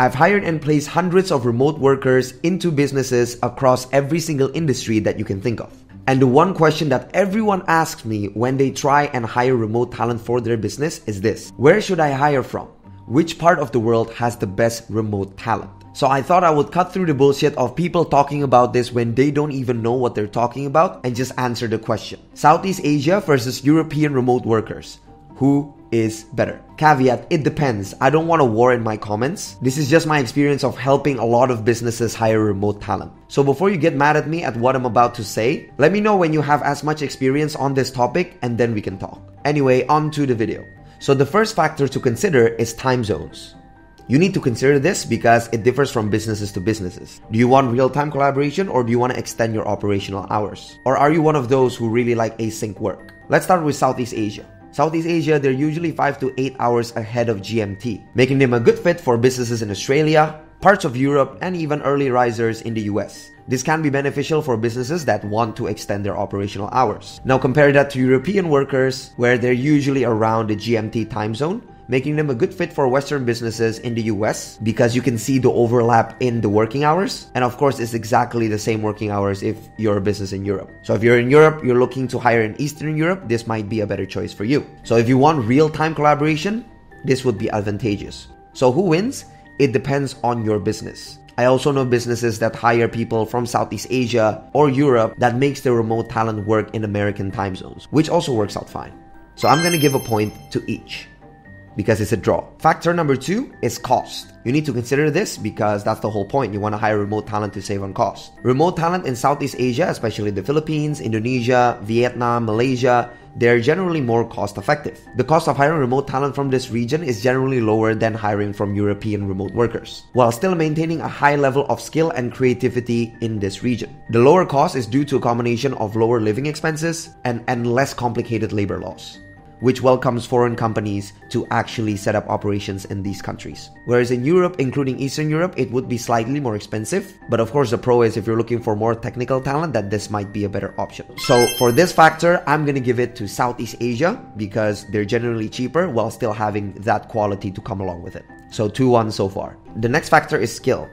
I've hired and placed hundreds of remote workers into businesses across every single industry that you can think of. And the one question that everyone asks me when they try and hire remote talent for their business is this: where should I hire from? Which part of the world has the best remote talent? So I thought I would cut through the bullshit of people talking about this when they don't even know what they're talking about and just answer the question. Southeast Asia versus European remote workers. Who is better? Caveat, it depends. I don't want a war in my comments. This is just my experience of helping a lot of businesses hire remote talent. So before you get mad at me at what I'm about to say, let me know when you have as much experience on this topic and then we can talk. Anyway, on to the video. So the first factor to consider is time zones. You need to consider this because it differs from businesses to businesses. Do you want real-time collaboration or do you want to extend your operational hours? Or are you one of those who really like async work? Let's start with Southeast Asia. Southeast Asia, they're usually 5 to 8 hours ahead of GMT, making them a good fit for businesses in Australia, parts of Europe, and even early risers in the US. This can be beneficial for businesses that want to extend their operational hours. Now compare that to European workers, where they're usually around the GMT time zone, making them a good fit for Western businesses in the US because you can see the overlap in the working hours. And of course, it's exactly the same working hours if you're a business in Europe. So if you're in Europe, you're looking to hire in Eastern Europe, this might be a better choice for you. So if you want real-time collaboration, this would be advantageous. So who wins? It depends on your business. I also know businesses that hire people from Southeast Asia or Europe that makes their remote talent work in American time zones, which also works out fine. So I'm gonna give a point to each, because it's a draw. Factor number 2 is cost. You need to consider this because that's the whole point. You want to hire remote talent to save on cost. Remote talent in Southeast Asia, especially the Philippines, Indonesia, Vietnam, Malaysia, they're generally more cost effective. The cost of hiring remote talent from this region is generally lower than hiring from European remote workers, while still maintaining a high level of skill and creativity in this region. The lower cost is due to a combination of lower living expenses and less complicated labor laws, which welcomes foreign companies to actually set up operations in these countries. Whereas in Europe, including Eastern Europe, it would be slightly more expensive. But of course, the pro is if you're looking for more technical talent, that this might be a better option. So for this factor, I'm gonna give it to Southeast Asia because they're generally cheaper while still having that quality to come along with it. So 2-1 so far. The next factor is skill.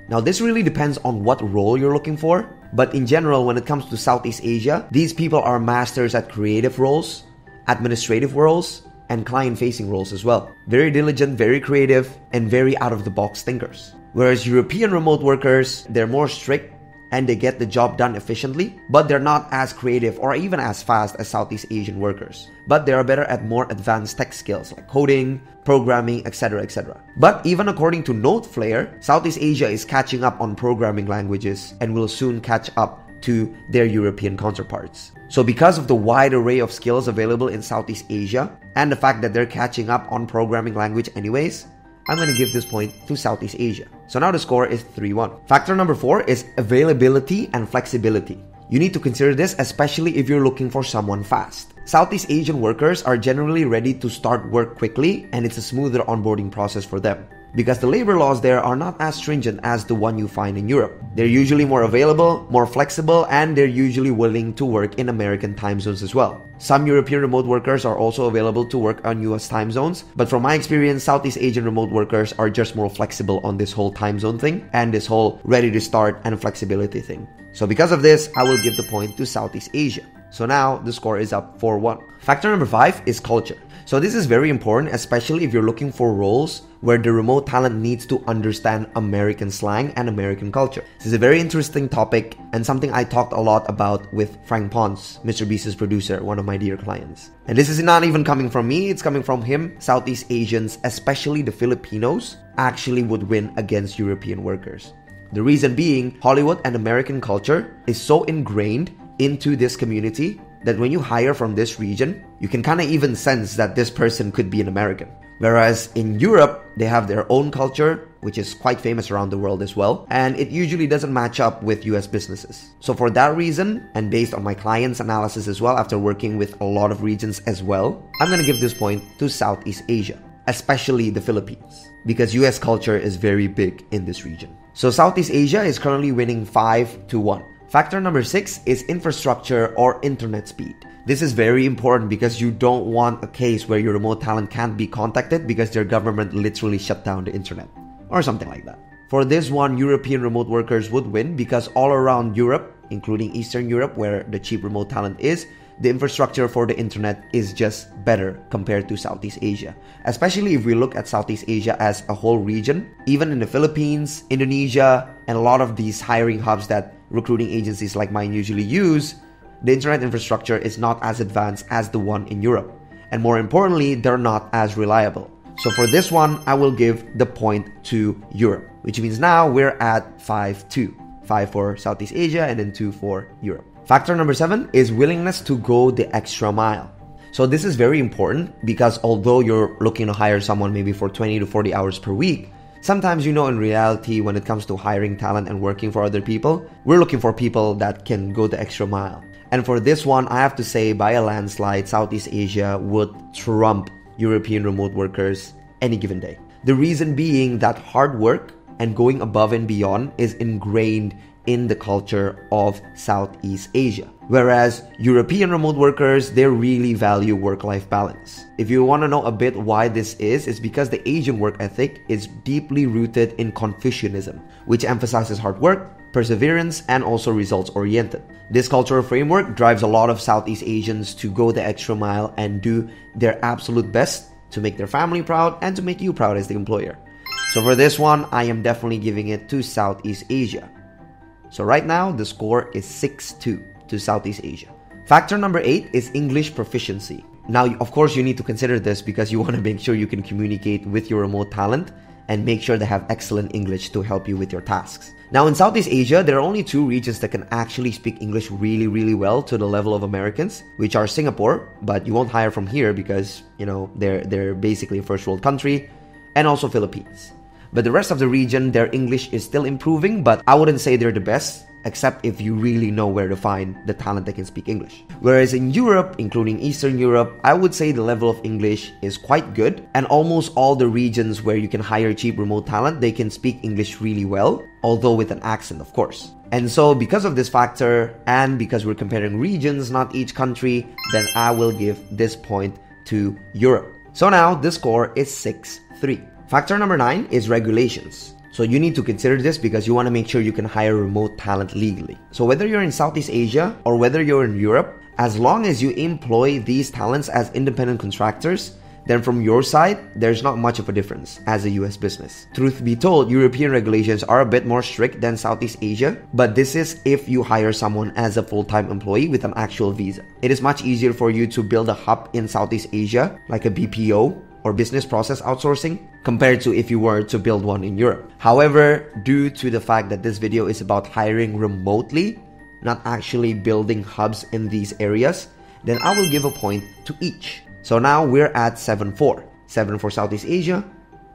Now this really depends on what role you're looking for. But in general, when it comes to Southeast Asia, these people are masters at creative roles, administrative roles, and client-facing roles as well. Very diligent, very creative, and very out-of-the-box thinkers. Whereas European remote workers, they're more strict and they get the job done efficiently, but they're not as creative or even as fast as Southeast Asian workers. But they are better at more advanced tech skills like coding, programming, etc., etc. But even according to Noteflare, Southeast Asia is catching up on programming languages and will soon catch up to their European counterparts. So because of the wide array of skills available in Southeast Asia and the fact that they're catching up on programming language anyways, I'm going to give this point to Southeast Asia. So now the score is 3-1. Factor number 4 is availability and flexibility. You need to consider this especially if you're looking for someone fast. Southeast Asian workers are generally ready to start work quickly and it's a smoother onboarding process for them, because the labor laws there are not as stringent as the one you find in Europe. They're usually more available, more flexible, and they're usually willing to work in American time zones as well. Some European remote workers are also available to work on US time zones, but from my experience, Southeast Asian remote workers are just more flexible on this whole time zone thing and this whole ready to start and flexibility thing. So because of this, I will give the point to Southeast Asia. So now the score is up 4-1. Factor number 5 is culture. So this is very important, especially if you're looking for roles where the remote talent needs to understand American slang and American culture. This is a very interesting topic and something I talked a lot about with Frank Ponce, Mr. Beast's producer, one of my dear clients. And this is not even coming from me, it's coming from him. Southeast Asians, especially the Filipinos, actually would win against European workers. The reason being, Hollywood and American culture is so ingrained into this community that when you hire from this region, you can kind of even sense that this person could be an American. Whereas in Europe, they have their own culture, which is quite famous around the world as well, and it usually doesn't match up with US businesses. So for that reason, and based on my client's analysis as well, after working with a lot of regions as well, I'm gonna give this point to Southeast Asia, especially the Philippines, because US culture is very big in this region. So Southeast Asia is currently winning 5-1. Factor number 6 is infrastructure or internet speed. This is very important because you don't want a case where your remote talent can't be contacted because their government literally shut down the internet. or something like that. For this one, European remote workers would win because all around Europe, including Eastern Europe where the cheap remote talent is, the infrastructure for the internet is just better compared to Southeast Asia. Especially if we look at Southeast Asia as a whole region, even in the Philippines, Indonesia, and a lot of these hiring hubs that recruiting agencies like mine usually use, the internet infrastructure is not as advanced as the one in Europe. And more importantly, they're not as reliable. So for this one, I will give the point to Europe, which means now we're at 5-2. 5 for Southeast Asia and then 2 for Europe. Factor number 7 is willingness to go the extra mile. So this is very important because although you're looking to hire someone maybe for 20 to 40 hours per week, sometimes in reality when it comes to hiring talent and working for other people, we're looking for people that can go the extra mile. And for this one, I have to say by a landslide, Southeast Asia would trump European remote workers any given day. The reason being that hard work and going above and beyond is ingrained in the culture of Southeast Asia. Whereas European remote workers, they really value work-life balance. If you want to know a bit why this is, it's because the Asian work ethic is deeply rooted in Confucianism, which emphasizes hard work, perseverance, and also results-oriented. This cultural framework drives a lot of Southeast Asians to go the extra mile and do their absolute best to make their family proud and to make you proud as the employer. So for this one, I am definitely giving it to Southeast Asia. So right now, the score is 6-2 to Southeast Asia. Factor number 8 is English proficiency. Now, of course, you need to consider this because you want to make sure you can communicate with your remote talent and make sure they have excellent English to help you with your tasks. Now, in Southeast Asia, there are only 2 regions that can actually speak English really, really well to the level of Americans, which are Singapore, but you won't hire from here because, they're basically a first world country, and also Philippines. But the rest of the region, their English is still improving, but I wouldn't say they're the best, except if you really know where to find the talent that can speak English. Whereas in Europe, including Eastern Europe, I would say the level of English is quite good, and almost all the regions where you can hire cheap remote talent, they can speak English really well, although with an accent, of course. And so because of this factor, and because we're comparing regions, not each country, then I will give this point to Europe. So now the score is 6-3. Factor number 9 is regulations. So you need to consider this because you want to make sure you can hire remote talent legally. So whether you're in Southeast Asia or whether you're in Europe, as long as you employ these talents as independent contractors, then from your side, there's not much of a difference as a US business. Truth be told, European regulations are a bit more strict than Southeast Asia, but this is if you hire someone as a full-time employee with an actual visa. It is much easier for you to build a hub in Southeast Asia, like a BPO, or business process outsourcing, compared to if you were to build one in Europe. However, due to the fact that this video is about hiring remotely, not actually building hubs in these areas, then I will give a point to each. So now we're at 7-4. 7 for Southeast Asia,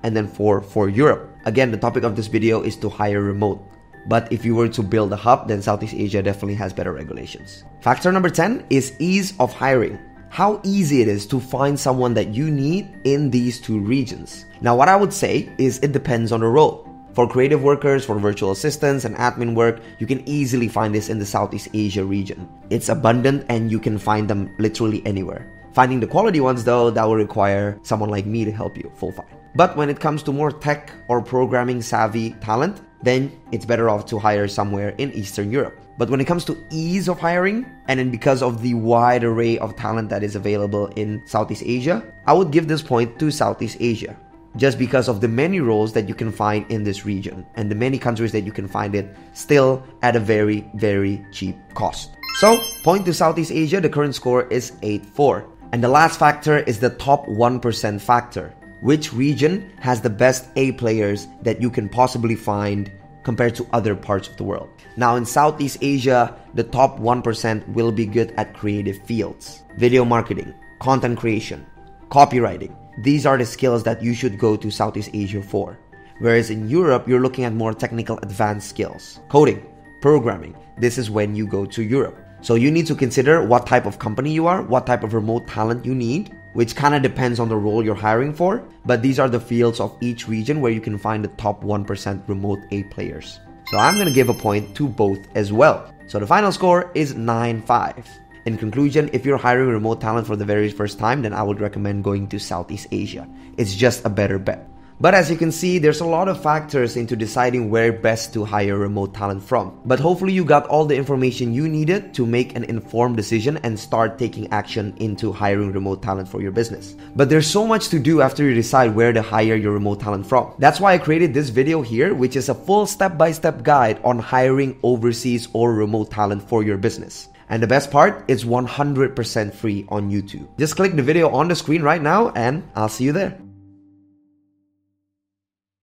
and then 4 for Europe. Again, the topic of this video is to hire remote. But if you were to build a hub, then Southeast Asia definitely has better regulations. Factor number 10 is ease of hiring. How easy it is to find someone that you need in these 2 regions. Now, what I would say is it depends on the role. For creative workers, for virtual assistants and admin work, you can easily find this in the Southeast Asia region. It's abundant and you can find them literally anywhere. Finding the quality ones though, that will require someone like me to help you full fine. But when it comes to more tech or programming savvy talent, then it's better off to hire somewhere in Eastern Europe. But when it comes to ease of hiring, and then because of the wide array of talent that is available in Southeast Asia, I would give this point to Southeast Asia. Just because of the many roles that you can find in this region, and the many countries that you can find it still at a very, very cheap cost. So, point to Southeast Asia, the current score is 8-4. And the last factor is the top 1% factor. Which region has the best A players that you can possibly find compared to other parts of the world? Now in Southeast Asia, the top 1% will be good at creative fields, video marketing, content creation, copywriting. These are the skills that you should go to Southeast Asia for. Whereas in Europe, you're looking at more technical advanced skills, coding, programming. This is when you go to Europe. So you need to consider what type of company you are, what type of remote talent you need, which kind of depends on the role you're hiring for. But these are the fields of each region where you can find the top 1% remote A players. So I'm going to give a point to both as well. So the final score is 9-5. In conclusion, if you're hiring remote talent for the very first time, then I would recommend going to Southeast Asia. It's just a better bet. But as you can see, there's a lot of factors into deciding where best to hire remote talent from. But hopefully you got all the information you needed to make an informed decision and start taking action into hiring remote talent for your business. But there's so much to do after you decide where to hire your remote talent from. That's why I created this video here, which is a full step-by-step guide on hiring overseas or remote talent for your business. And the best part, it's 100% free on YouTube. Just click the video on the screen right now and I'll see you there.